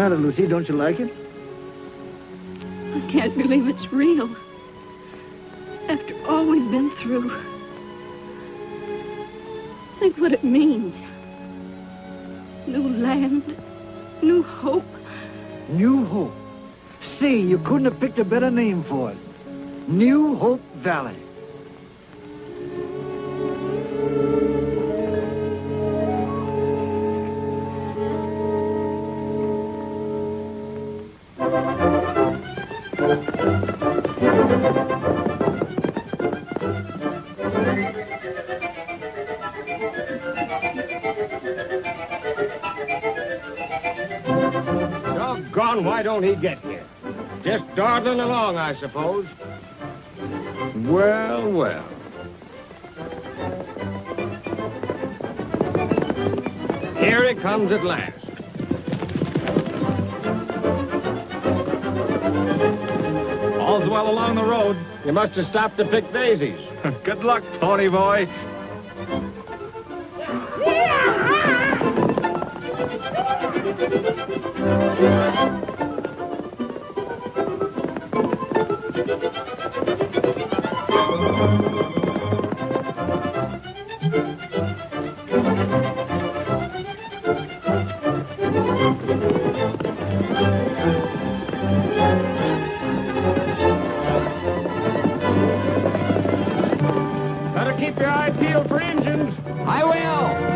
matter, Lucy? Don't you like it? I can't believe it's real. After all we've been through. Think what it means. New land, new hope. New Hope. See, you couldn't have picked a better name for it. New Hope Valley. Doggone, why don't he get here? Just dawdling along, I suppose. Well, well. Here he comes at last. All's well along the road. You must have stopped to pick daisies. Good luck, pony boy. Better keep your eye peeled for engines. I will.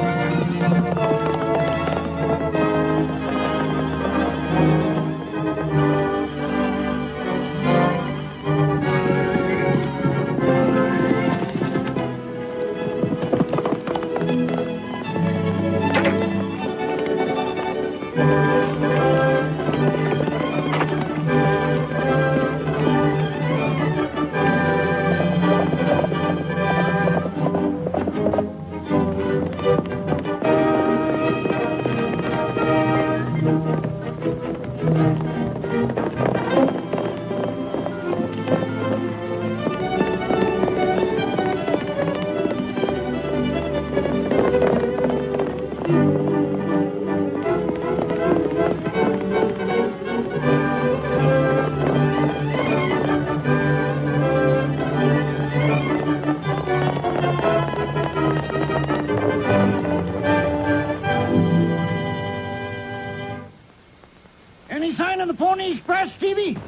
Any sign of the Pony Express, Stevie?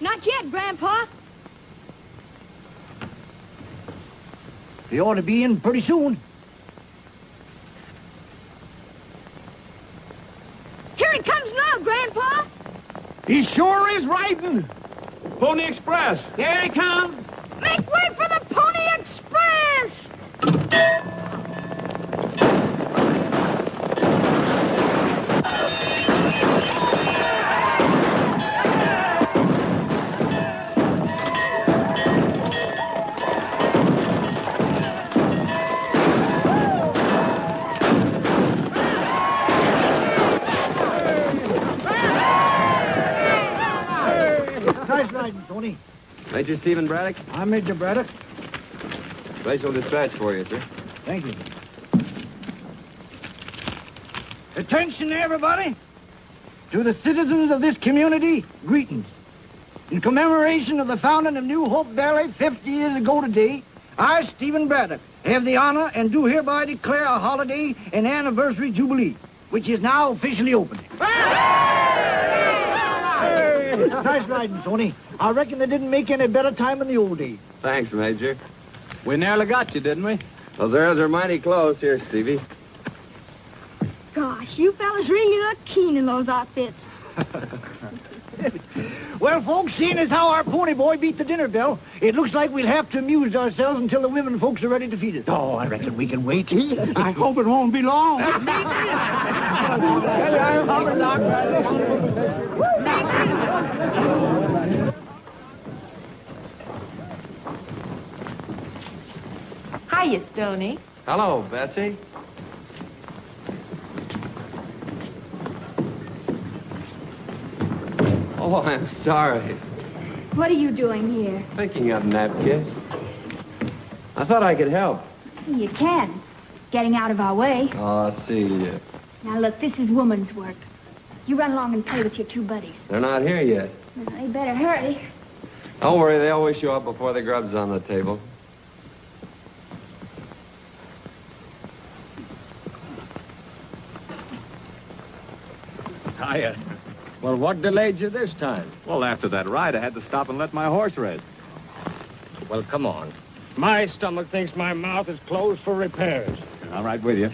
Not yet, Grandpa. They ought to be in pretty soon. Here it comes now, Grandpa. He sure is riding. Pony Express. Here he comes. Make way for the Pony Express! Nice riding, Tony. Major Stephen Braddock. I'm Major Braddock. Glacial dispatch for you, sir. Thank you. Attention, everybody. To the citizens of this community, greetings. In commemoration of the founding of New Hope Valley 50 years ago today, I, Stephen Braddock, have the honor and do hereby declare a holiday and anniversary jubilee, which is now officially open. Nice riding, Tony. I reckon they didn't make any better time in the old days. Thanks, Major. We nearly got you, didn't we? Those arrows are mighty close. Here, Stevie. Gosh, you fellas really look keen in those outfits. Well, folks, seeing as how our pony boy beat the dinner bell, it looks like we'll have to amuse ourselves until the women folks are ready to feed us. Oh, I reckon we can wait. I hope it won't be long. Hiya, Stoney. Hello, Betsy. Oh, I'm sorry. What are you doing here? Picking up napkins. I thought I could help. You can. Getting out of our way. Oh, see. Now, look, this is woman's work. You run along and play with your two buddies. They're not here yet. Well, you better hurry. Don't worry, they always show up before the grub's on the table. Hiya. Well, what delayed you this time? Well, after that ride, I had to stop and let my horse rest. Well, come on. My stomach thinks my mouth is closed for repairs. All right with you.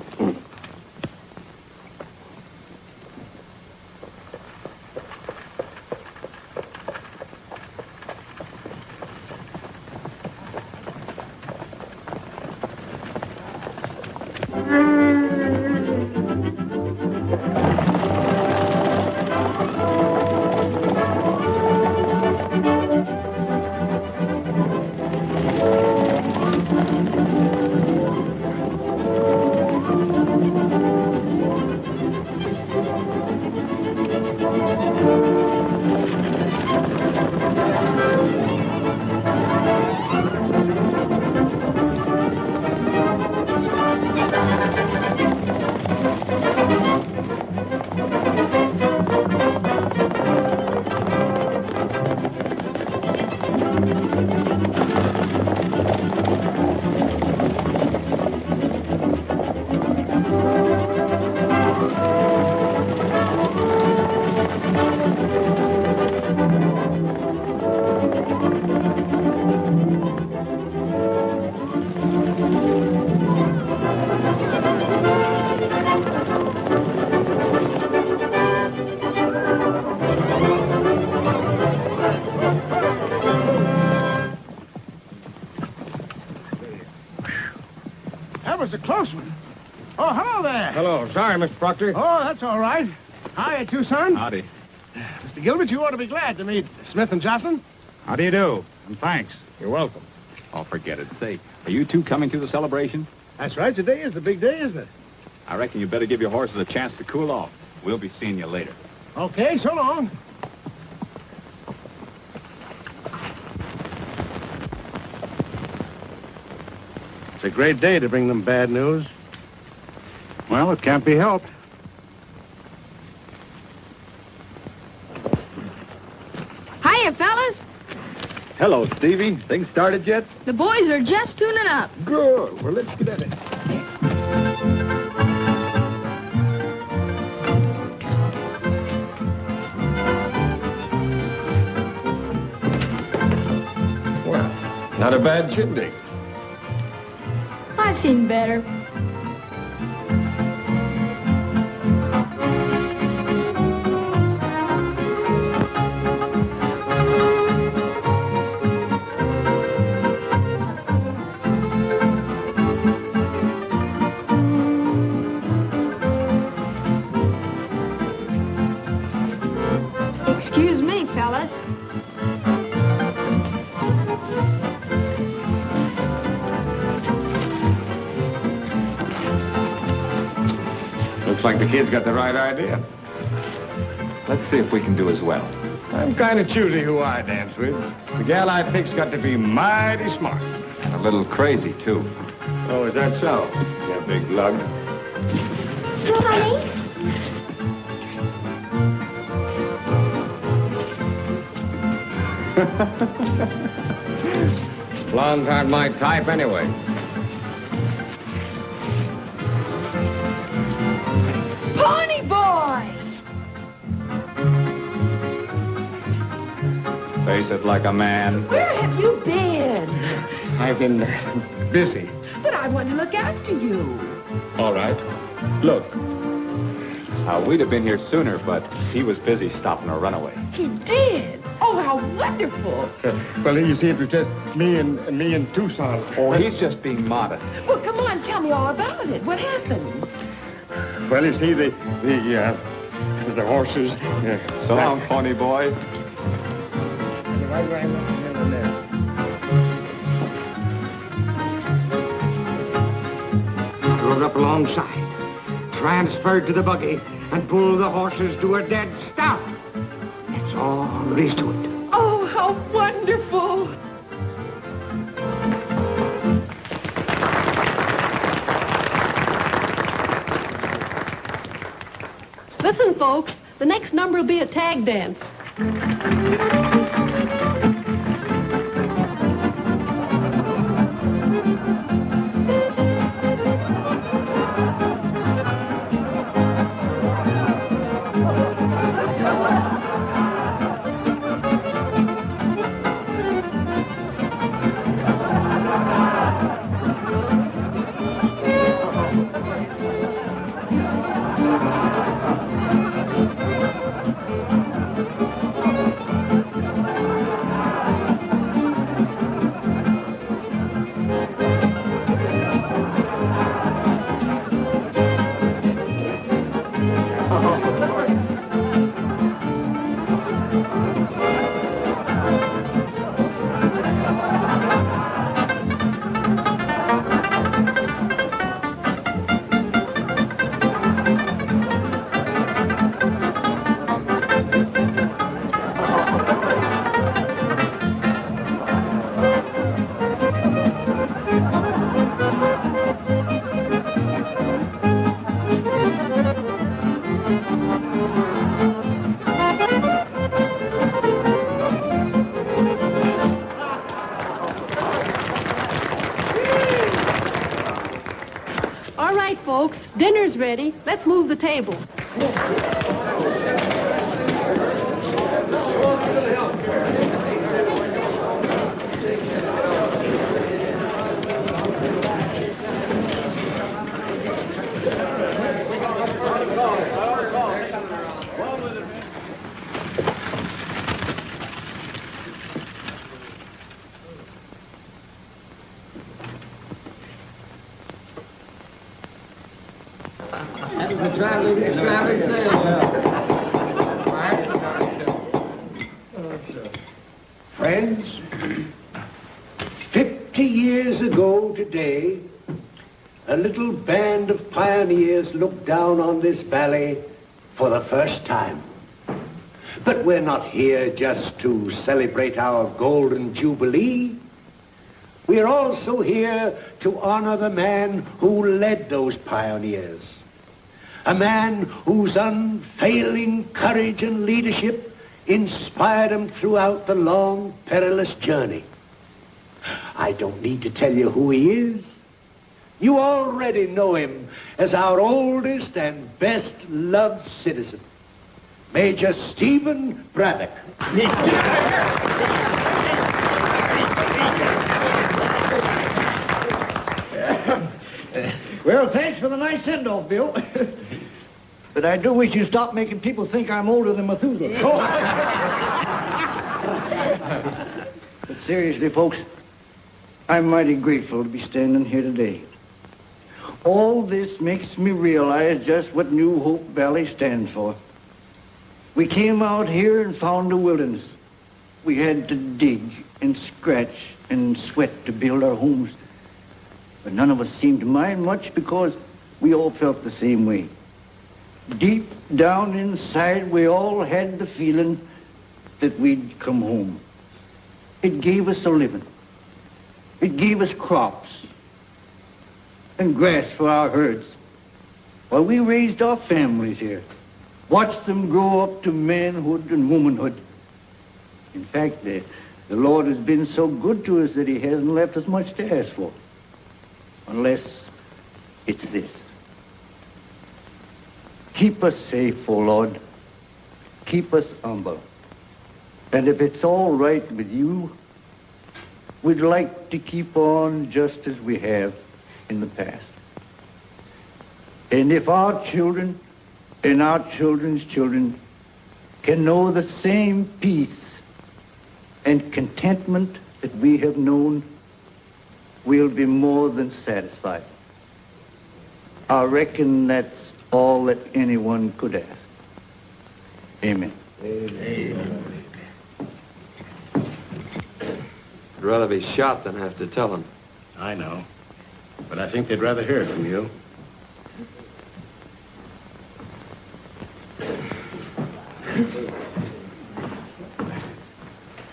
That was a close one. Oh, hello there. Hello. Sorry, Mr. Proctor. Oh, that's all right. Hiya, Tucson. Howdy. Mr. Gilbert, you ought to be glad to meet Smith and Joslin. How do you do? And thanks. You're welcome. Oh, forget it. Say, are you two coming to the celebration? That's right. Today is the big day, isn't it? I reckon you better give your horses a chance to cool off. We'll be seeing you later. Okay, so long. It's a great day to bring them bad news. Well, it can't be helped. Hiya, fellas. Hello, Stevie. Things started yet? The boys are just tuning up. Good. Well, let's get at it. Well, not a bad shindig. I've seen better. Excuse me, fellas. Looks like the kid's got the right idea. Let's see if we can do as well. I'm kind of choosy who I dance with. The gal I pick's got to be mighty smart. A little crazy, too. Oh, is that so? You big lug. Well, honey. Blondes aren't my type anyway. Pony boy! Face it like a man. Where have you been? I've been busy. But I want to look after you. All right. Look. We'd have been here sooner, but he was busy stopping a runaway. He did. Oh, how wonderful. Well, you see, it was just me and Tucson. Oh, he's just being modest. Well, come on, tell me all about it. What happened? Well, you see, the horses. So long, pony boy. Rode up alongside, transferred to the buggy, and pulled the horses to a dead stop. That's all there is to it. Oh, how wonderful. Listen, folks. The next number will be a tag dance. All right, folks, dinner's ready. Let's move the table. Friends, 50 years ago today, a little band of pioneers looked down on this valley for the first time. But we're not here just to celebrate our golden jubilee. We're also here to honor the man who led those pioneers. A man whose unfailing courage and leadership inspired them throughout the long, perilous journey. I don't need to tell you who he is. You already know him as our oldest and best loved citizen, Major Stephen Braddock. Well, thanks for the nice send-off, Bill. But I do wish you'd stop making people think I'm older than Methuselah. But seriously, folks, I'm mighty grateful to be standing here today. All this makes me realize just what New Hope Valley stands for. We came out here and found a wilderness. We had to dig and scratch and sweat to build our homes. But none of us seemed to mind much because we all felt the same way. Deep down inside, we all had the feeling that we'd come home. It gave us a living. It gave us crops and grass for our herds. While we raised our families here, watched them grow up to manhood and womanhood. In fact, the Lord has been so good to us that he hasn't left us much to ask for. Unless it's this. Keep us safe, O Lord. Keep us humble. And if it's all right with you, we'd like to keep on just as we have in the past. And if our children and our children's children can know the same peace and contentment that we have known, we'll be more than satisfied. I reckon that's all that anyone could ask. Amen. Amen. I'd rather be shot than have to tell them. I know. But I think they'd rather hear it from you.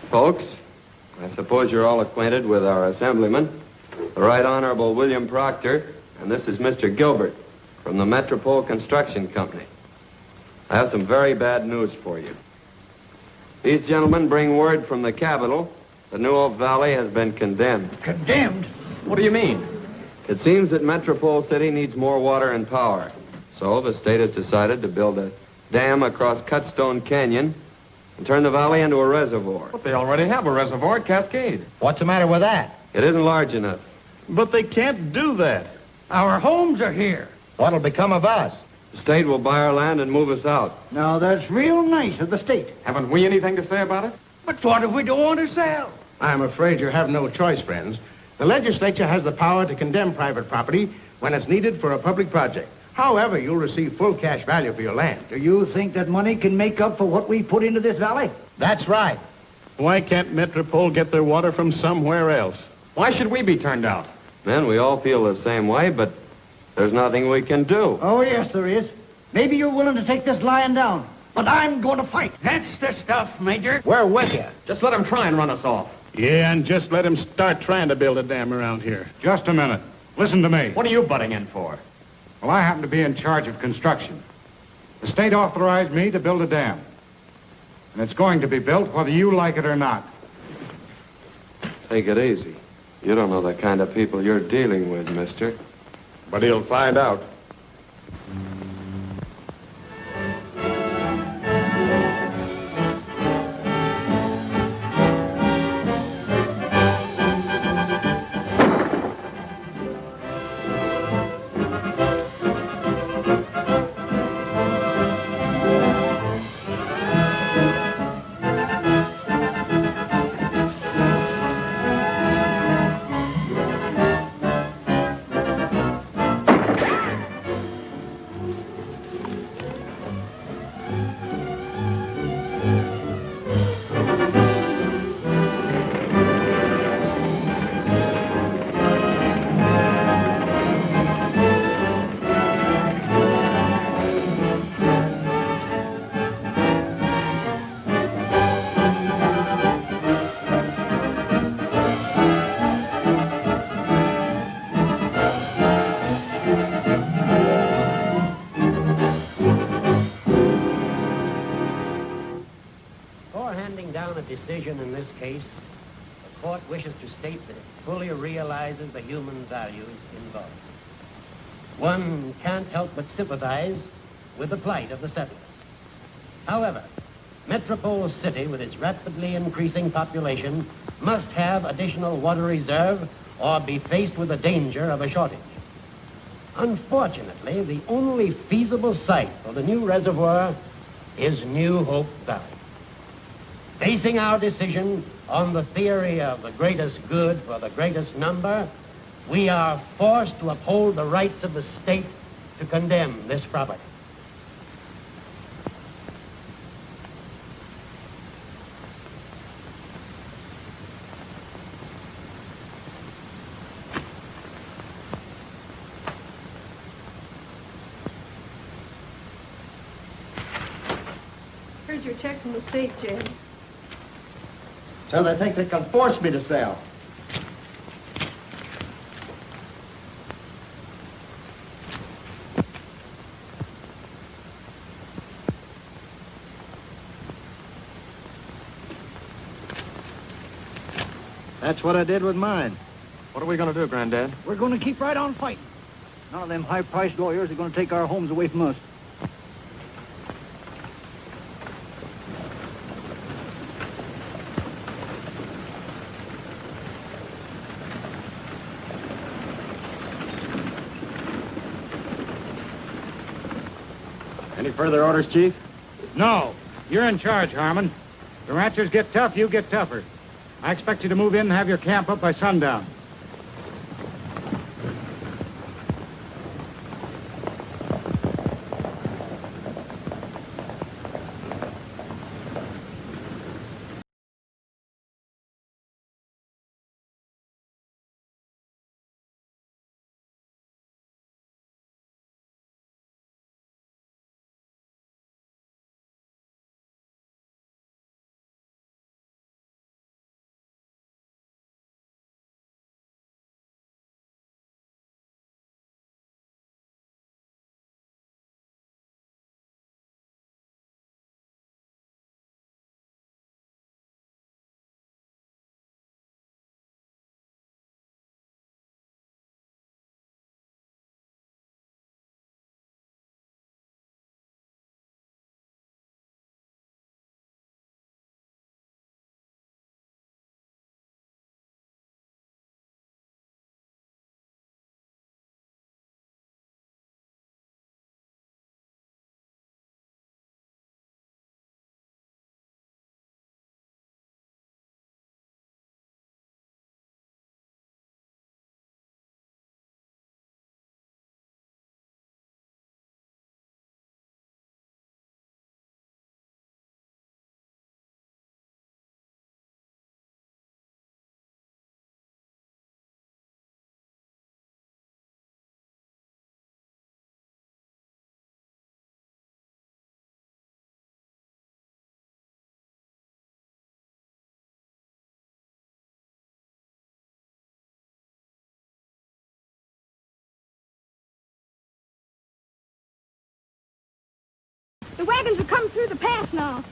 Folks, I suppose you're all acquainted with our assemblyman, the Right Honorable William Proctor, and this is Mr. Gilbert from the Metropole Construction Company. I have some very bad news for you. These gentlemen bring word from the Capitol that New Hope Valley has been condemned. Condemned? What do you mean? It seems that Metropole City needs more water and power. So the state has decided to build a dam across Cutstone Canyon and turn the valley into a reservoir. But they already have a reservoir at Cascade. What's the matter with that? It isn't large enough. But they can't do that. Our homes are here. What'll become of us? The state will buy our land and move us out. Now, that's real nice of the state. Haven't we anything to say about it? But what if we don't want to sell? I'm afraid you have no choice, friends. The legislature has the power to condemn private property when it's needed for a public project. However, you'll receive full cash value for your land. Do you think that money can make up for what we put into this valley? That's right. Why can't Metropole get their water from somewhere else? Why should we be turned out? Men, we all feel the same way, but there's nothing we can do. Oh, yes, there is. Maybe you're willing to take this lying down, but I'm going to fight. That's the stuff, Major. We're with you. Just let them try and run us off. Yeah, and just let him start trying to build a dam around here. Just a minute. Listen to me. What are you butting in for? Well, I happen to be in charge of construction. The state authorized me to build a dam. And it's going to be built whether you like it or not. Take it easy. You don't know the kind of people you're dealing with, mister. But he'll find out. Decision in this case, the court wishes to state that it fully realizes the human values involved. One can't help but sympathize with the plight of the settlers. However, Metropole City, with its rapidly increasing population, must have additional water reserve or be faced with the danger of a shortage. Unfortunately, the only feasible site for the new reservoir is New Hope Valley. Basing our decision on the theory of the greatest good for the greatest number, we are forced to uphold the rights of the state to condemn this property. Here's your check from the state, Jay. So they think they can force me to sell. That's what I did with mine. What are we going to do, Granddad? We're going to keep right on fighting. None of them high-priced lawyers are going to take our homes away from us. Any further orders, Chief? No. You're in charge, Harmon. The ranchers get tough, you get tougher. I expect you to move in and have your camp up by sundown. The wagons are coming through the pass now.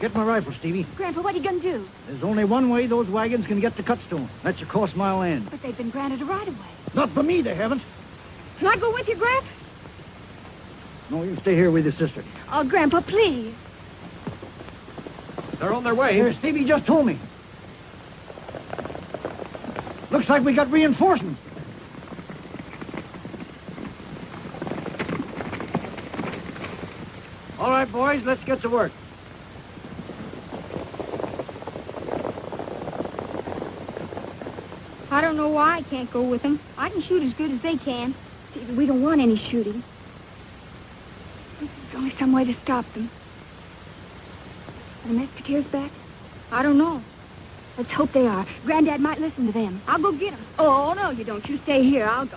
Get my rifle, Stevie. Grandpa, what are you going to do? There's only one way those wagons can get to Cutstone. That's across my land. But they've been granted a right-of-way. Not for me, they haven't. Can I go with you, Grandpa? No, you stay here with your sister. Oh, Grandpa, please. They're on their way. Here, Stevie just told me. Looks like we got reinforcements. All right, boys, let's get to work. I don't know why I can't go with them. I can shoot as good as they can. We don't want any shooting. There's only some way to stop them. Are the Mesquiteers back? I don't know. Let's hope they are. Granddad might listen to them. I'll go get them. Oh, no, you don't. You stay here. I'll go.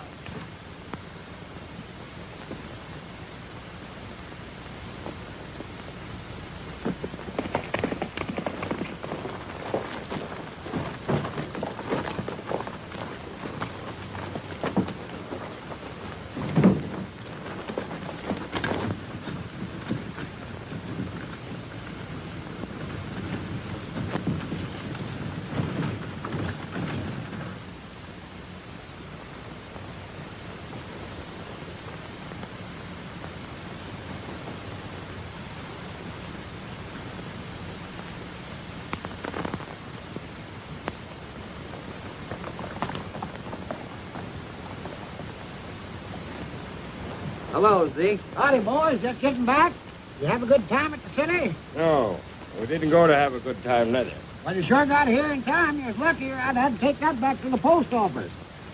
Hello, Zeke. Howdy, boys. Just getting back? You have a good time at the city? No, we didn't go to have a good time, neither. Well, you sure got here in time. You was lucky, or I'd had to take that back to the post office.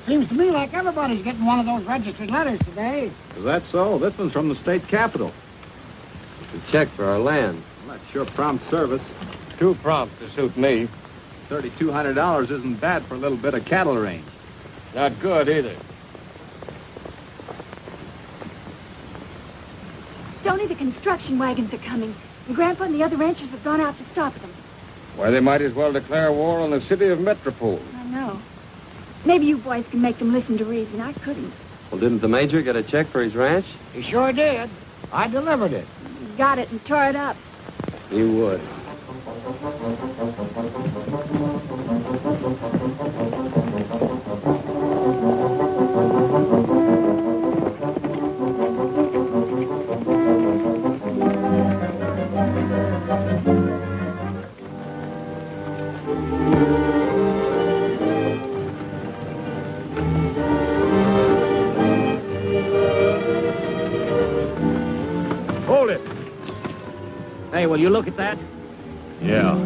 Seems to me like everybody's getting one of those registered letters today. Is that so? This one's from the state capitol. It's a check for our land. Well, that's sure prompt service. Too prompt to suit me. $3,200 isn't bad for a little bit of cattle range. Not good, either. Stoney, the construction wagons are coming. And Grandpa and the other ranchers have gone out to stop them. Why, they might as well declare war on the city of Metropole. I know. Maybe you boys can make them listen to reason. I couldn't. Well, didn't the major get a check for his ranch? He sure did. I delivered it. He got it and tore it up. You would. Hold it. Hey, will you look at that? Yeah.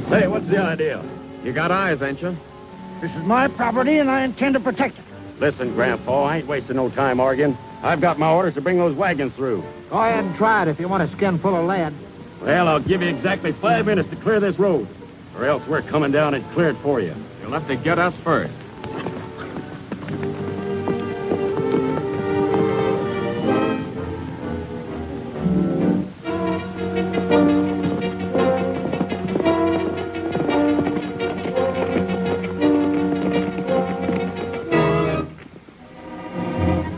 Say, what's the idea? You got eyes, ain't you? This is my property, and I intend to protect it. Listen, Grandpa, I ain't wasting no time arguing. I've got my orders to bring those wagons through. Go ahead and try it if you want a skin full of lead. Well, I'll give you exactly 5 minutes to clear this road, or else we're coming down and clear it for you. You'll have to get us first.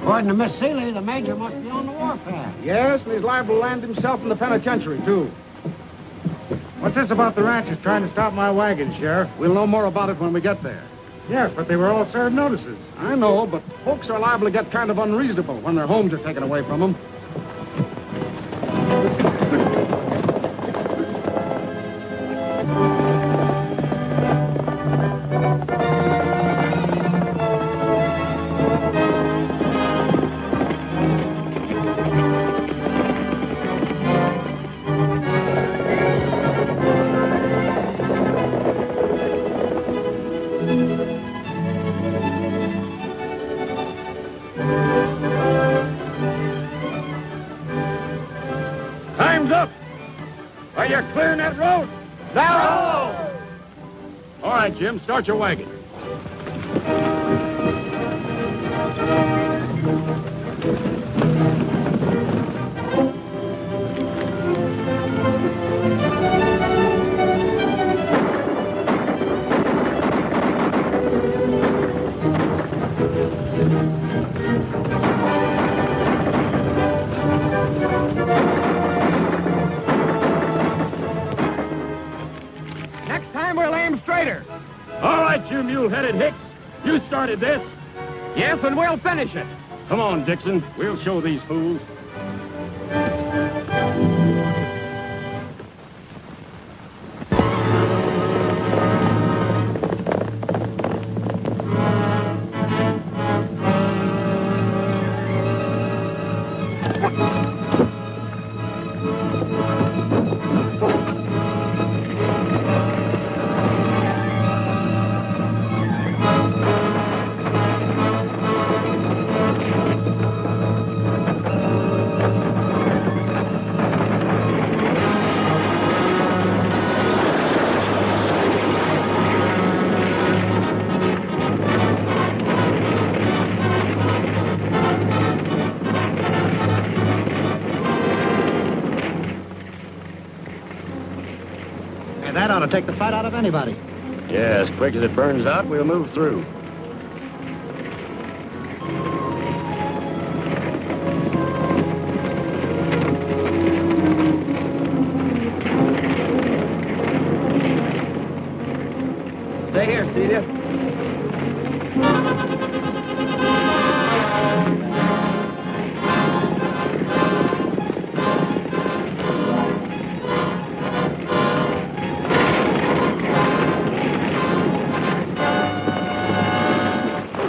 According to Miss Seeley, the major must be on the warpath. Yes, and he's liable to land himself in the penitentiary, too. What's this about the ranchers trying to stop my wagon, Sheriff? We'll know more about it when we get there. Yes, but they were all served notices. I know, but folks are liable to get kind of unreasonable when their homes are taken away from them. Time's up. Are you clearing that road? No! All right, Jim, start your wagon. aim straighter. All right, you mule-headed hicks. You started this. Yes, and we'll finish it. Come on, Dixon. We'll show these fools. That ought to take the fight out of anybody. Yeah, as quick as it burns out, we'll move through. Stay here, Celia.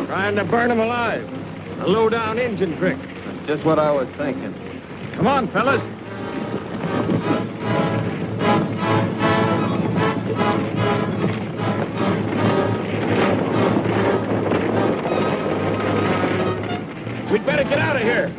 Trying to burn them alive. A low-down engine trick. That's just what I was thinking. Come on, fellas. We'd better get out of here.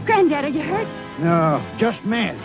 Granddad, are you hurt? No, just mad.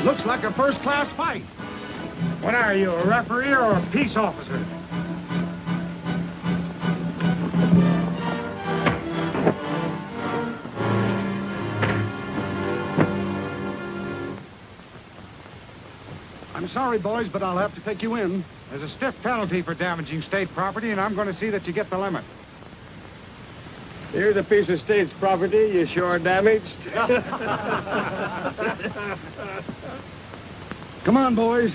Looks like a first-class fight. What are you, a referee or a peace officer? I'm sorry, boys, but I'll have to take you in. There's a stiff penalty for damaging state property, and I'm going to see that you get the limit. Here's a piece of state's property you sure damaged. Come on, boys.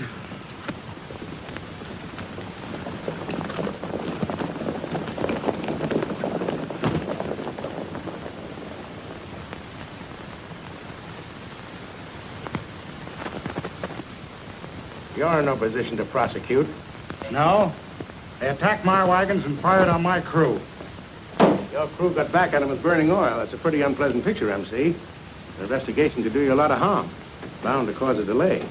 You're in no position to prosecute. No. They attacked my wagons and fired on my crew. Your crew got back at him with burning oil. That's a pretty unpleasant picture, MC. The investigation could do you a lot of harm. Bound to cause a delay.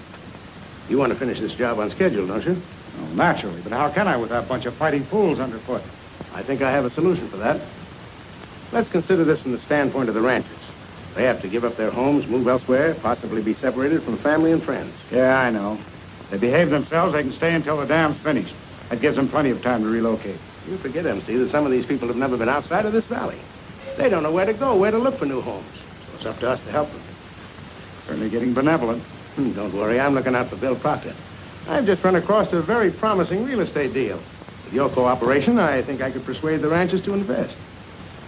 You want to finish this job on schedule, don't you? Oh, naturally, but how can I with that bunch of fighting fools underfoot? I think I have a solution for that. Let's consider this from the standpoint of the ranchers. They have to give up their homes, move elsewhere, possibly be separated from family and friends. Yeah, I know. They behave themselves, they can stay until the dam's finished. That gives them plenty of time to relocate. You forget, MC, that some of these people have never been outside of this valley. They don't know where to go, where to look for new homes. So it's up to us to help them. Certainly getting benevolent. Don't worry, I'm looking out for Bill Proctor. I've just run across a very promising real estate deal. With your cooperation, I think I could persuade the ranchers to invest.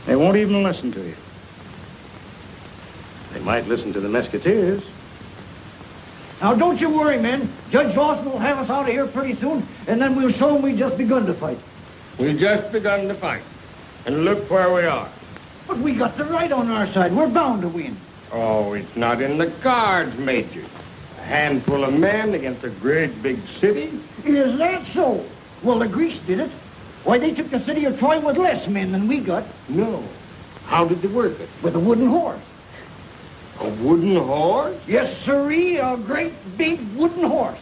They won't even listen to you. They might listen to the Mesquiteers. Now, don't you worry, men. Judge Joslin will have us out of here pretty soon, and then we'll show him we just begun to fight. We just begun to fight. And look where we are. But we got the right on our side. We're bound to win. Oh, it's not in the cards, Major. A handful of men against a great big city. Is that so? Well, the Greeks did it. Why, they took the city of Troy with less men than we got. No. How did they work it? With a wooden horse. A wooden horse? Yes, sirree, a great big wooden horse.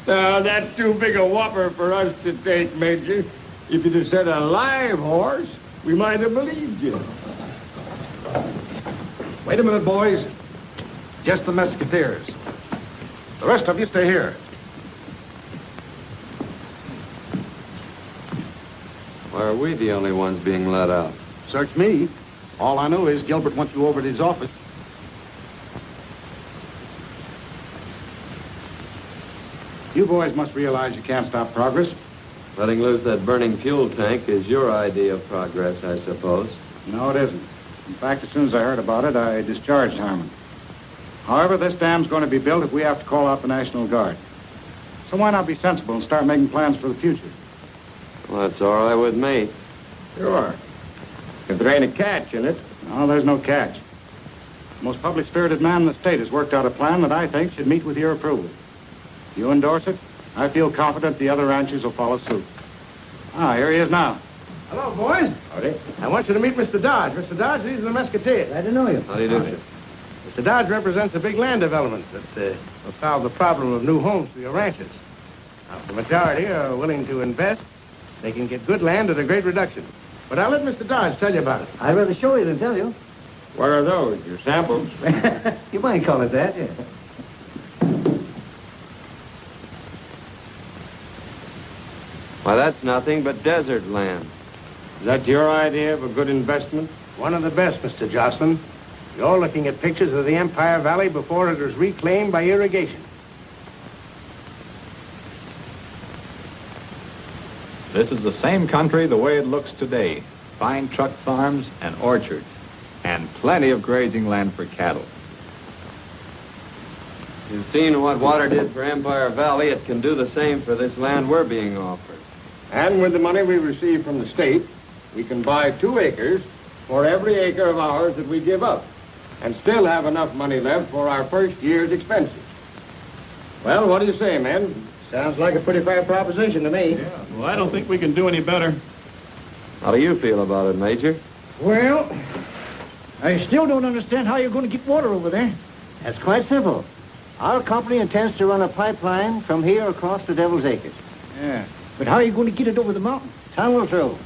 Now, that's too big a whopper for us to take, Major. If you'd have said a live horse, we might have believed you. Wait a minute, boys. Just the Mesquiteers. The rest of you stay here. Why are we the only ones being let out? Search me. All I know is Gilbert wants you over to his office. You boys must realize you can't stop progress. Letting loose that burning fuel tank is your idea of progress, I suppose. No, it isn't. In fact, as soon as I heard about it, I discharged Harmon. However, this dam's going to be built if we have to call out the National Guard. So why not be sensible and start making plans for the future? Well, that's all right with me. Sure. If there ain't a catch in it. No, there's no catch. The most public-spirited man in the state has worked out a plan that I think should meet with your approval. If you endorse it, I feel confident the other ranchers will follow suit. Ah, here he is now. Hello, boys. Howdy. I want you to meet Mr. Dodge. Mr. Dodge, these are the Mesquiteers. Glad to know you. How do you do, sir? Mr. Dodge represents a big land development that will solve the problem of new homes for your ranchers. Now, if the majority are willing to invest, they can get good land at a great reduction. But I'll let Mr. Dodge tell you about it. I'd rather show you than tell you. What are those? Your samples? You might call it that, yeah. Why, that's nothing but desert land. Is that your idea of a good investment? One of the best, Mr. Joslin. You're looking at pictures of the Empire Valley before it was reclaimed by irrigation. This is the same country the way it looks today. Fine truck farms and orchards, and plenty of grazing land for cattle. You've seen what water did for Empire Valley. It can do the same for this land we're being offered. And with the money we receive from the state, we can buy 2 acres for every acre of ours that we give up, and still have enough money left for our first year's expenses. Well, what do you say, men? Sounds like a pretty fair proposition to me. Yeah, well, I don't think we can do any better. How do you feel about it, Major? Well, I still don't understand how you're going to get water over there. That's quite simple. Our company intends to run a pipeline from here across the Devil's Acres. Yeah. But how are you going to get it over the mountain? Tunnel through.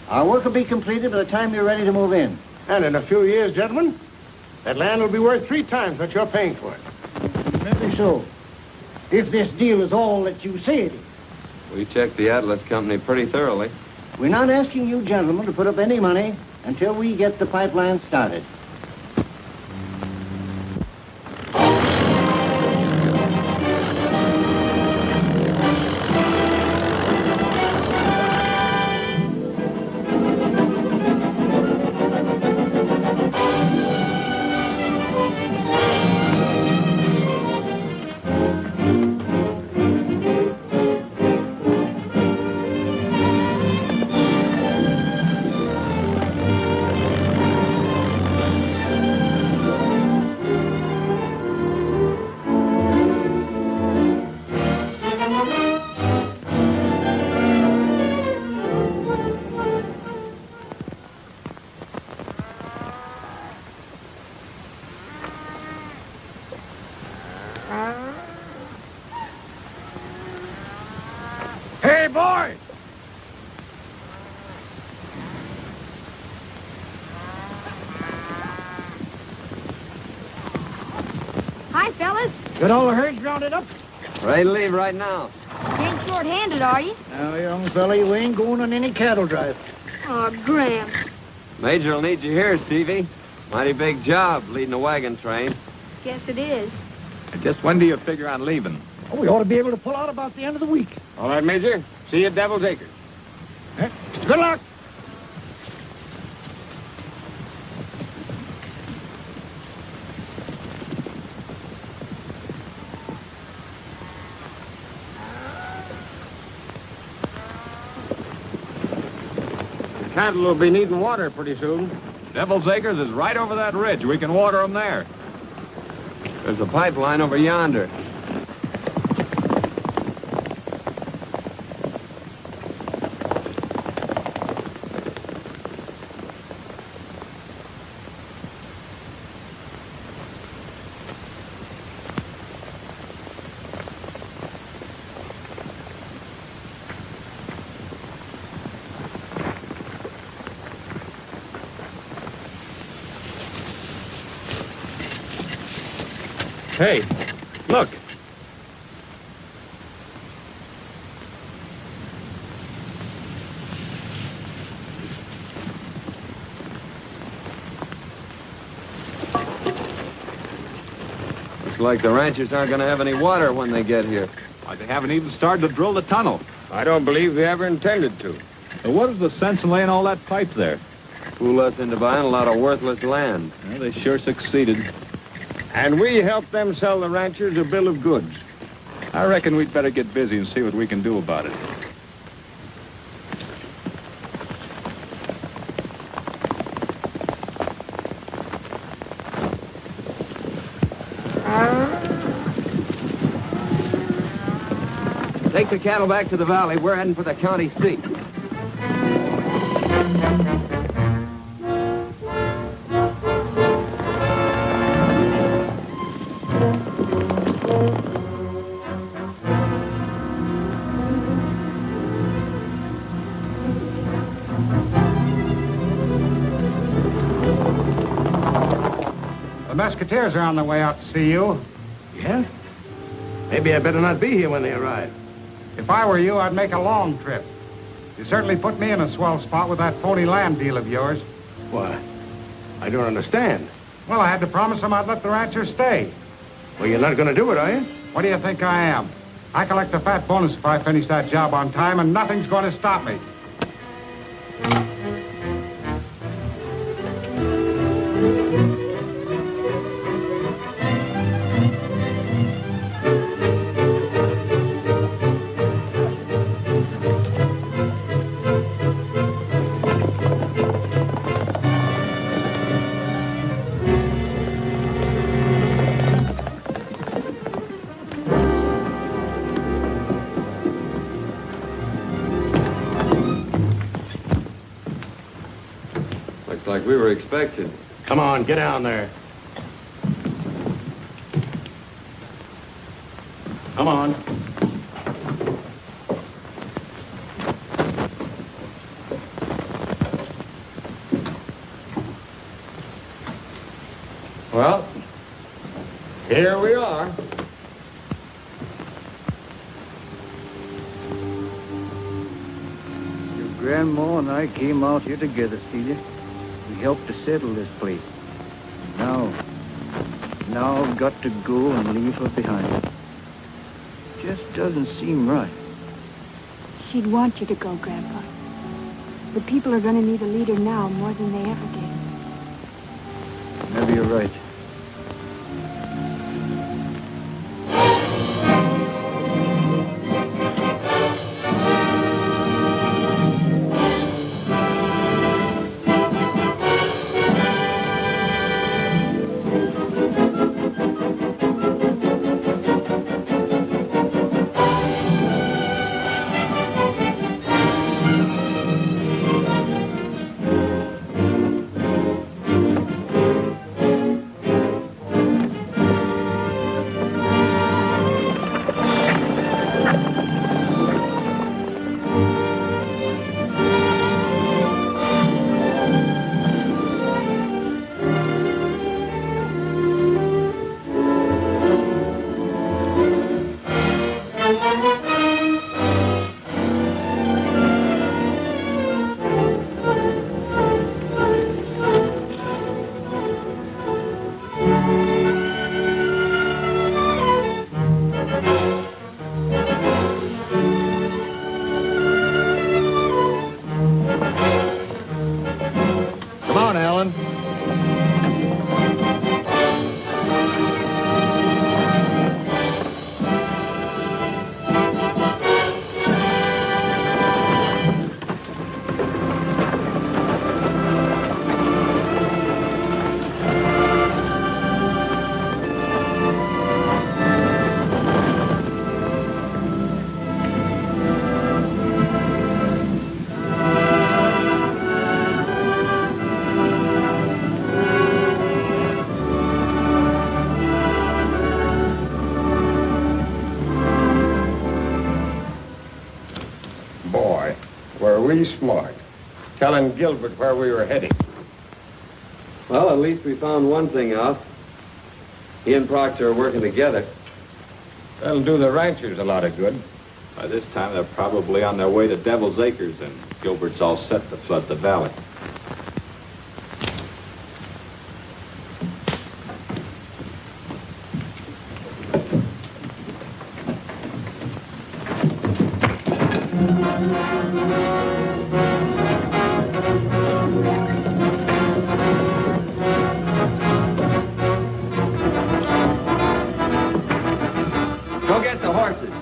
Our work will be completed by the time you're ready to move in. And in a few years, gentlemen, that land will be worth 3 times what you're paying for it. Maybe so. If this deal is all that you say it is. We checked the Atlas Company pretty thoroughly. We're not asking you gentlemen to put up any money until we get the pipeline started. fellas? Got all the herds rounded up? Ready to leave right now. You ain't short-handed, are you? Now, young fella, you ain't going on any cattle drive. Oh, Graham. Major will need you here, Stevie. Mighty big job leading a wagon train. Guess it is. Just when do you figure on leaving? Oh, we ought to be able to pull out about the end of the week. All right, Major. See you at Devil's Acres. Good luck. The cattle will be needing water pretty soon. Devil's Acres is right over that ridge. We can water them there. There's a pipeline over yonder. Hey, look. Looks like the ranchers aren't going to have any water when they get here. Why, they haven't even started to drill the tunnel. I don't believe they ever intended to. So what is the sense in laying all that pipe there? Fool us into buying a lot of worthless land. Well, they sure succeeded. And we helped them sell the ranchers a bill of goods. I reckon we'd better get busy and see what we can do about it. Take the cattle back to the valley. We're heading for the county seat. The Mesquiteers are on their way out to see you. Yeah? Maybe I better not be here when they arrive. If I were you, I'd make a long trip. You certainly put me in a swell spot with that phony land deal of yours. Why? I don't understand. Well, I had to promise them I'd let the ranchers stay. Well, you're not going to do it, are you? What do you think I am? I collect a fat bonus if I finish that job on time, and nothing's going to stop me. Like we were expected. Come on, get down there. Come on. Well, here we are. Your grandma and I came out here together, Celia. We helped to settle this place. Now I've got to go and leave her behind. Just doesn't seem right. She'd want you to go, Grandpa. The people are going to need a leader now more than they ever did. Maybe you're right. we smart. Telling Gilbert where we were heading. Well, at least we found one thing out. He and Proctor are working together. That'll do the ranchers a lot of good. By this time, they're probably on their way to Devil's Acres, and Gilbert's all set to flood the valley. Go get the horses.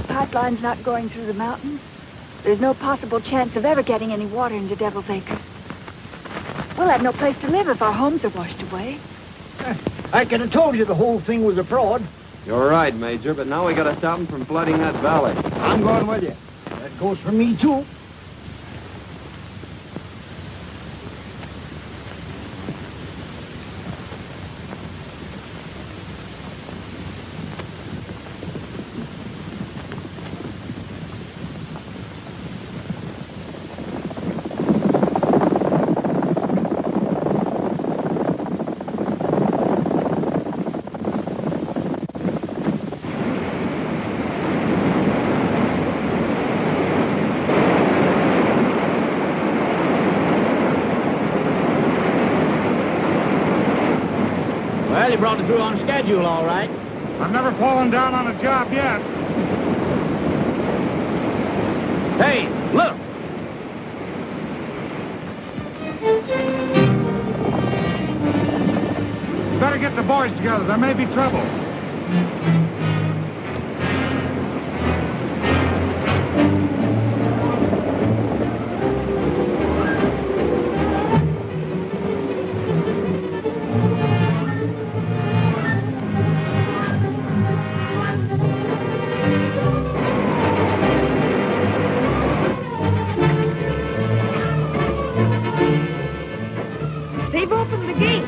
Pipeline's not going through the mountains. There's no possible chance of ever getting any water into Devil's Acres. We'll have no place to live if our homes are washed away. I could have told you the whole thing was a fraud. You're right, Major, but now we gotta stop them from flooding that valley. I'm going with you. That goes for me, too. Well, you brought it through on schedule, all right. I've never fallen down on a job yet. Hey, look! Better get the boys together. There may be trouble. They've opened the gates.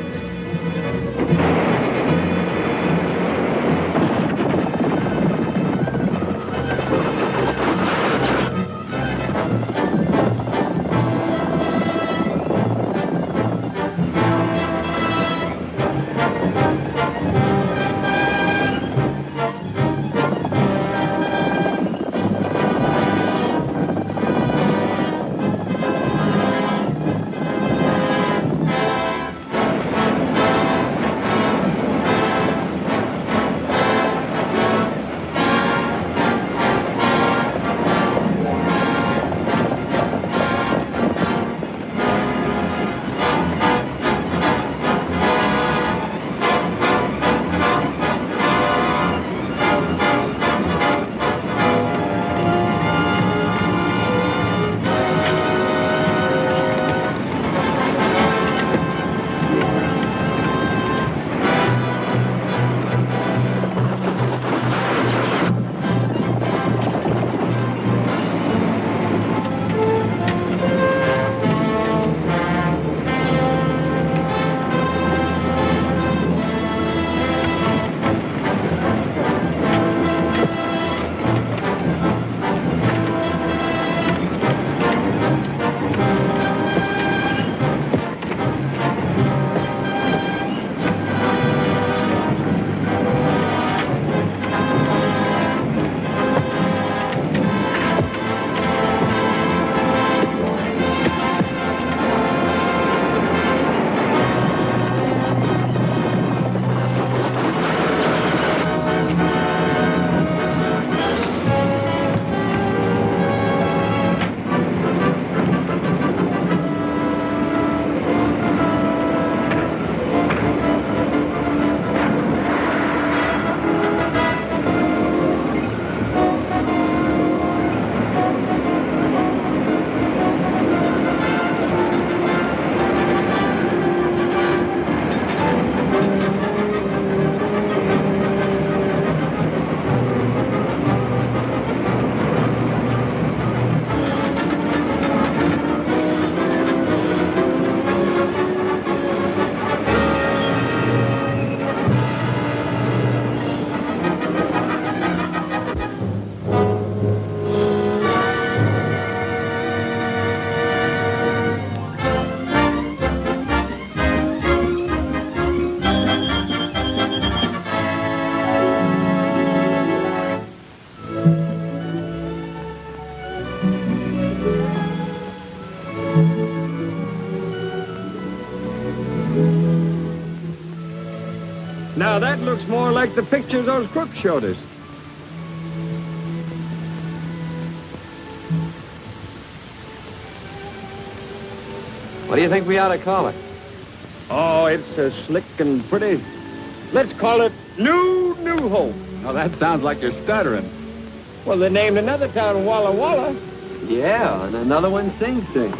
Now that looks more like the pictures those crooks showed us. What do you think we ought to call it? Oh, it's slick and pretty. Let's call it New Hope. Now, that sounds like you're stuttering. Well, they named another town Walla Walla. Yeah, and another one Sing Sing.